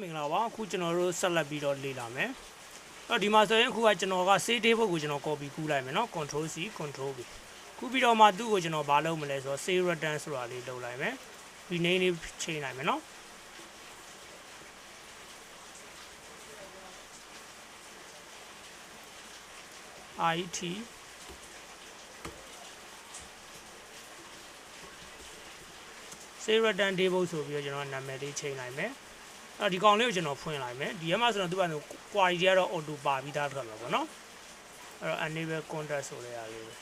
မင်္ဂလာပါအခုကျွန်တော်တို့ဆက်လက်ပြီးတော့လေ့လာမယ်အဲ့ဒီမှာဆိုရင်အခုကကျွန်တော်က save table ကိုကျွန်တော် copy ကူးလိုက်မယ်နော် control C control V ကူးပြီးတော့မှသူ့ကိုကျွန်တော်ဘာလုပ်မလဲဆိုတော့ save return ဆိုတာလေးလုပ်လိုက်မယ် rename လေးချိန်လိုက်မယ်နော် IT save return table ဆိုပြီးတော့ကျွန်တော်နာမည်လေးချိန်လိုက်မယ်အဲ့ဒီကောင်လေးကိုကျွန်တော်ဖွင့်လိုက်မယ်ဒီမှာဆိုတော့သူက query ကတော့ auto ပါပြီးသားထွက်မှာပေါ့နော်အဲ့တော့ enable contact ဆိုတဲ့အားလေးပဲ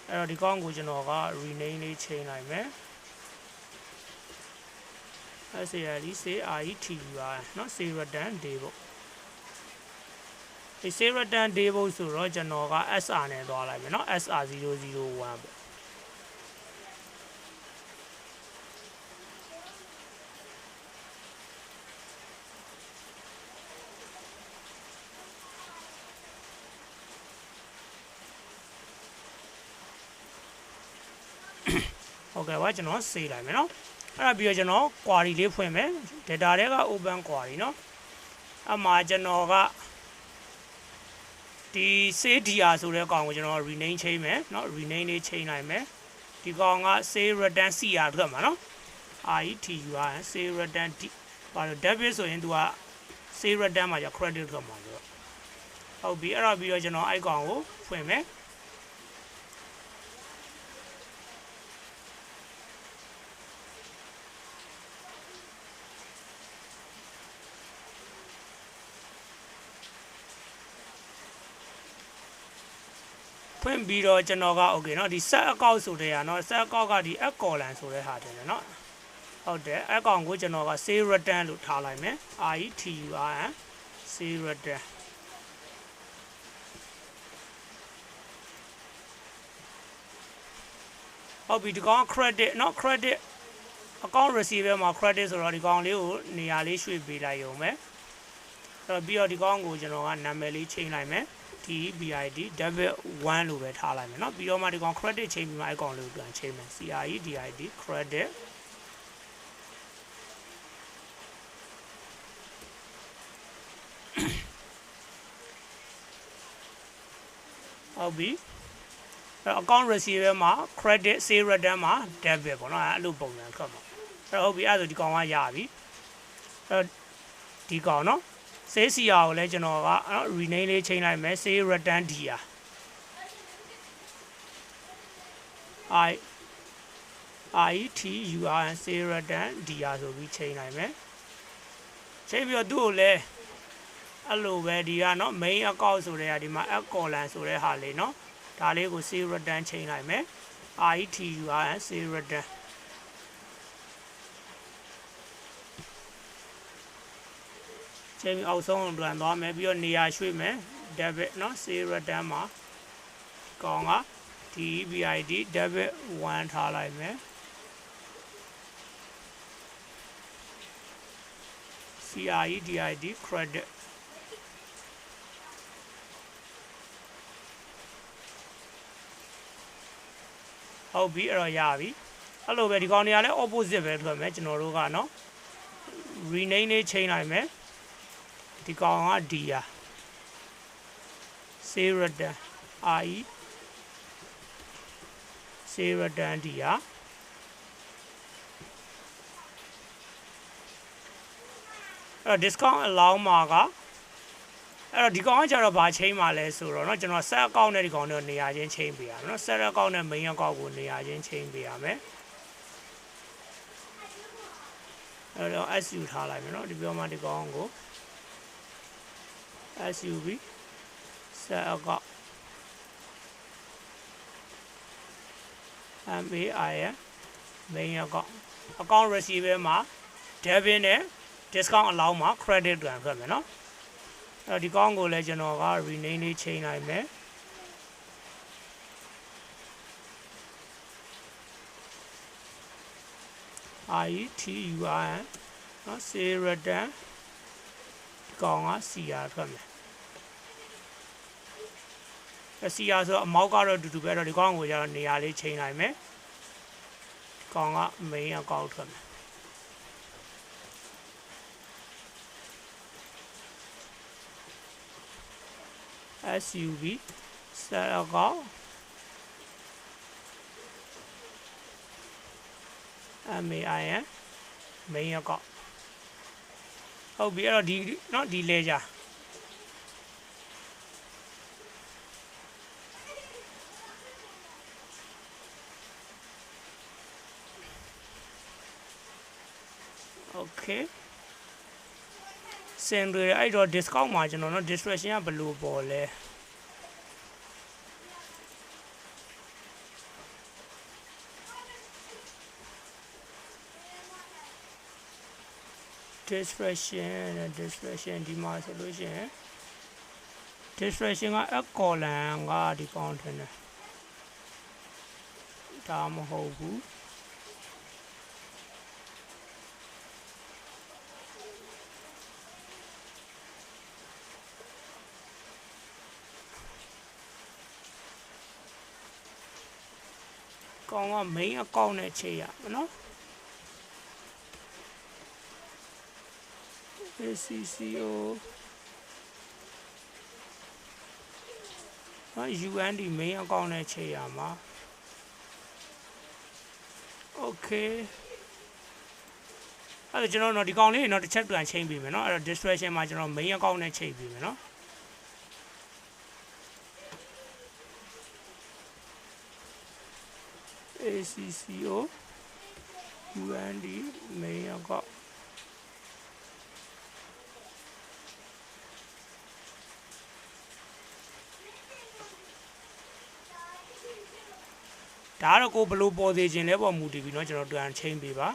အဲ့တော့ဒီကောင်ကိုကျွန်တော်က rename လေးချိန်လိုက်မယ် SALE CRETUR နော် save return table ဒီ save return table ဆိုတော့ကျွန်တော်က SR နဲ့သွားလိုက်မယ်နော် SR001 ပေါ့ဟုတ်ကဲ့ပါကျွန်တော် save လိုက်မယ်နော်အဲ့ဒါပြီးတော့ကျွန်တော် query လေးဖွင့်မယ် data တွေက open query နော်အမှာကျွန်တော်ကဒီ save dr ဆိုတဲ့ကောင်ကိုကျွန်တော် rename ချိန်မယ်နော် rename လေးချိန်လိုက်မယ်ဒီကောင်က save return cr ထွက်မှာနော် retur save return ဘာလို့ debit ဆိုရင်သူက save return မှာကျ credit ထွက်မှာဆိုတော့ဟုတ်ပြီအဲ့ဒါပြီးတော့ကျွန်တော်အဲ့ကောင်ကိုဖွင့်မယ်ဖွင့်ပြီးတော့ကျွန်တော်က okay เนาะဒီ set account ဆိုတဲ့ဟာเนาะ set account ကဒီ add column ဆိုတဲ့ဟာတယ်เนาะဟုတ်တယ်အဲ့ကောင်ကိုကျွန်တော်က save return လို့ထားလိုက်မယ် return save return ဟုတ်ပြီဒီကောင် credit เนาะ credit account receiver မှာ credit ဆိုတော့ဒီကောင်လေးကိုနေရာလေးရွှေ့ပေးလိုက်ရုံပဲအဲ့တော့ပြီးတော့ဒီကောင်ကိုကျွန်တော်ကနာမည်လေးချိန်လိုက်မယ်DBID debit 1လို့ပဲထားလိုက်မယ်เนาะပြီးတော့မှဒီကောင် credit ချိန်ပြီးမှအဲ့ကောင်လေးကိုပြန်ချိန်မယ် CREDID credit ဟုတ်ပြီအဲ့ account receiver မှာ credit save return မှာ debit ပေါ့เนาะအဲ့လိုပုံစံထွက်မှာအဲ့ဟုတ်ပြီအဲ့ဆိုဒီကောင်ကရပြီအဲ့ဒီကောင်เนาะsave CR ကိုလည်းကျွန်တော်က rename လေးချိန်လိုက်မယ် save return dr ITUR save return dr ဆိုပြီးချိန်လိုက်မယ်ချိန်ပြီးတော့သူ့ကိုလည်းအဲ့လိုပဲဒီကเนาะ main account ဆိုတဲ့ဟာဒီမှာ add column ဆိုတဲ့ဟာလေးเนาะဒါလေးကို save return ချိန်လိုက်မယ် ITUR save returnချိန်ပြီးအောက်ဆုံးပြန်သွားမယ်ပြီးတော့နေရာရွှေ့မယ် debit เนาะ save return မှာကောင်က DBID debit 1ထားလိုက်မယ် CREDID credit ဟုတ်ပြီအဲ့တော့ရပြီအဲ့လိုပဲဒီကောင်တွေကလည်း opposite ပဲထွက်မယ်ကျွန်တော်တို့ကเนาะ rename လေးချိန်လိုက်မယ်ဒီကောင်က dr save return save return dr အဲ့ discount allow မှာကအဲ့တော့ဒီကောင်ကကျတော့ဘာချိန်မှာလဲဆိုတော့เนาะကျွန်တော် set account နဲ့ဒီကောင်တွေနေရာချင်းချိန်ပေးရမယ်เนาะ set account နဲ့ main account ကိုနေရာချင်းချိန်ပေးရမယ်အဲ့တော့ SU ထားလိုက်မယ်เนาะဒီပြောမှဒီကောင်ကိုSUV set account MAIN main account receiver မှာ debit နဲ့ discount allow မှာ credit ပြန်ထွက်မယ်เนาะအဲ့ဒီကောင်ကိုလည်းကျွန်တော်က rename လေးချိန်လိုက်မယ်ITUR เนาะ save return ကောင်က CR ထွက်မယ် CR ဆိုတော့အမောက်ကတော့တူတူပဲတော့ဒီကောင်ကိုကျတော့နေရာလေးချိန်လိုက်မယ်ကောင်က main account ထွက်မယ် SUV ဆက်အကောင့် MAIN main အကောင့်ဟုတ်ပြီအဲ့တော့ဒီเนาะဒီလဲကြ Okay စင်တွေအဲ့တော့ discount မှာကျွန်တော်เนาะ distraction ကဘယ်လိုပေါ်လဲ distraction ဒီမှာဆိုလို့ရှိရင် distraction က a column ကဒီကောင်းတယ်ဒါမဟုတ်ဘူးကောင်းက main account နဲ့ချိန်ရမနော် ACCO UND main account နဲ့ချိန်ရမှာ Okay အဲ့ဒါကျွန်တော်တို့ဒီကောင်လေးတော့တစ်ချက်ပြန်ချိန်ပြီးမယ်เนาะအဲ့တော့ distraction မှာကျွန်တော် main account နဲ့ချိန်ပြီးမယ်เนาะ ACCO UND main account ဒါတော့ကိုဘယ်လိုပေါ်သေးခြင်းလဲပေါ်မူတည်ပြီးเนาะကျွန်တော်ပြန်ချိန်ပေးပါ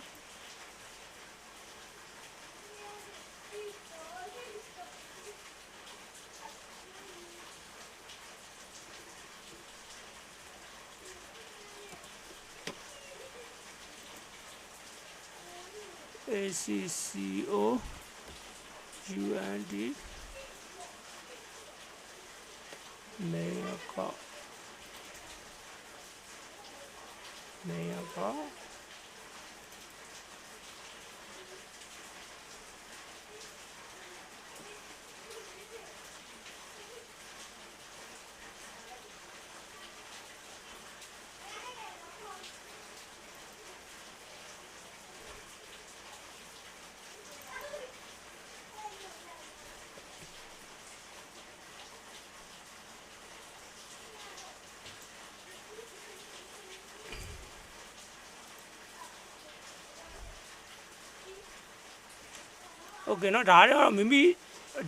ACCO UND main account Okay เนาะဒါတော့မိမိ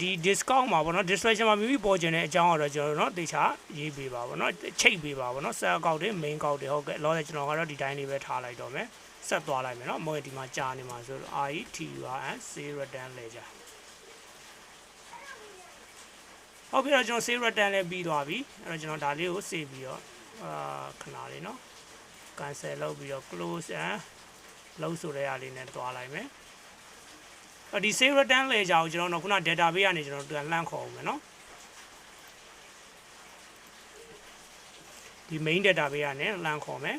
ဒီ discount မှာပေါ့เนาะ distraction မှာမိမိပေါ်ကျင်တဲ့အကြောင်းကတော့ကျွန်တော်เนาะတေချာရေးပေးပါပေါ့เนาะချိတ်ပေးပါပေါ့เนาะ set account တွေ main account တွေဟုတ်ကဲ့လောဆယ်ကျွန်တော်ကတော့ဒီတိုင်းလေးပဲထားလိုက်တော့မယ်ဆက်သွားလိုက်မယ်เนาะမဟုတ်ဒီမှာကြာနေမှာဆိုတော့ RETURN save return ledger ဟုတ်ပြီတော့ကျွန်တော် save return လည်းပြီးသွားပြီအဲ့တော့ကျွန်တော်ဒါလေးကို save ပြီးတော့ခဏလေးเนาะ cancel လုပ်ပြီးတော့ close and လုပ်ဆိုတဲ့အားလေးနဲ့တွားလိုက်မယ်ဒီ save return ledger ကိုကျွန်တော်တို့ခုန database ကနေကျွန်တော်တို့လှမ်းခေါ်အောင်မယ်เนาะဒီ main database ကနေလှမ်းခေါ်မယ်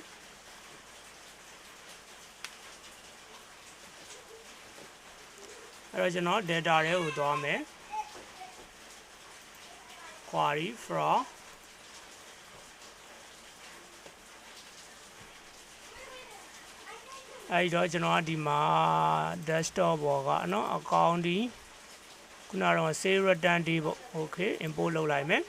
အဲ့တော့ကျွန်တော် data တွေကိုသွားမယ် query fromအဲ့တော့ကျွန်တော်ကဒီမှာ desktop ပေါ်ကเนาะ account ဒီခုနကတော့ save return ဒီပေါ့ okay import လုပ်လိုက်မယ်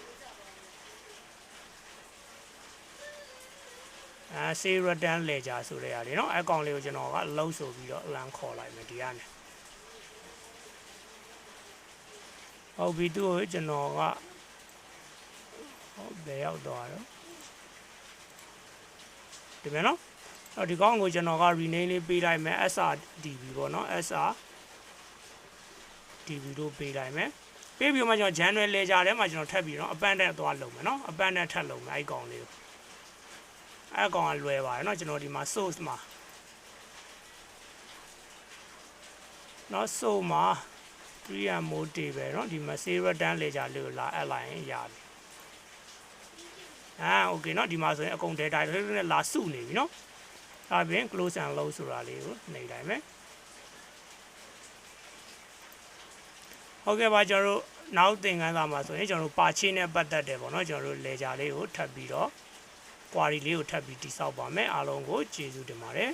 save return ledger ဆိုတဲ့အားလေးเนาะ account လေးကိုကျွန်တော်က load ဆိုပြီးတော့လမ်းခေါ်လိုက်မယ်ဒီကနေဟုတ်ပြီသူ့ကိုကျွန်တော်ကဟုတ်ဘယ်ရောက်သွားတော့ဒီမဲ့เนาะဒီကောင်းကိုကျွန်တော်က rename လေးပေးလိုက်မယ် SRDB ပေါ့နော် SRDB လို့ပေးလိုက်မယ်ပေးပြီးမှကျွန်တော် general ledger ထဲမှာကျွန်တော်ထပ်ပြီးတော့ appendix သွားလုပ်မယ်နော် appendix ထပ်လုပ်မယ်အဲ့ကောင်လေးကိုအဲ့ကောင်ကလွယ်ပါတယ်နော်ကျွန်တော်ဒီမှာ source မှာနော် source မှာ 3 and more table နော်ဒီမှာ save return ledger လေးကိုလာအပ်လိုက်ရင်ရပြီokay နော်ဒီမှာဆိုရင်အကုန် data တွေနဲ့လာစုနေပြီနော်ဒါပြင် close and load ဆိုတာလေးကိုနှိပ်လိုက်မယ်ဟုတ်ကဲ့ပါကျွန်တော်တို့ နောက်သင်ခန်းစာမှာဆိုရင်ကျွန်တော်တို့ပါချင်းနဲ့ပတ်သက်တယ်ပေါ့နော်ကျွန်တော်တို့လေဂျာလေးကိုထပ်ပြီးတော့ query လေးကိုထပ်ပြီးတိစောက်ပါမယ်အားလုံးကိုကျေးဇူးတင်ပါတယ်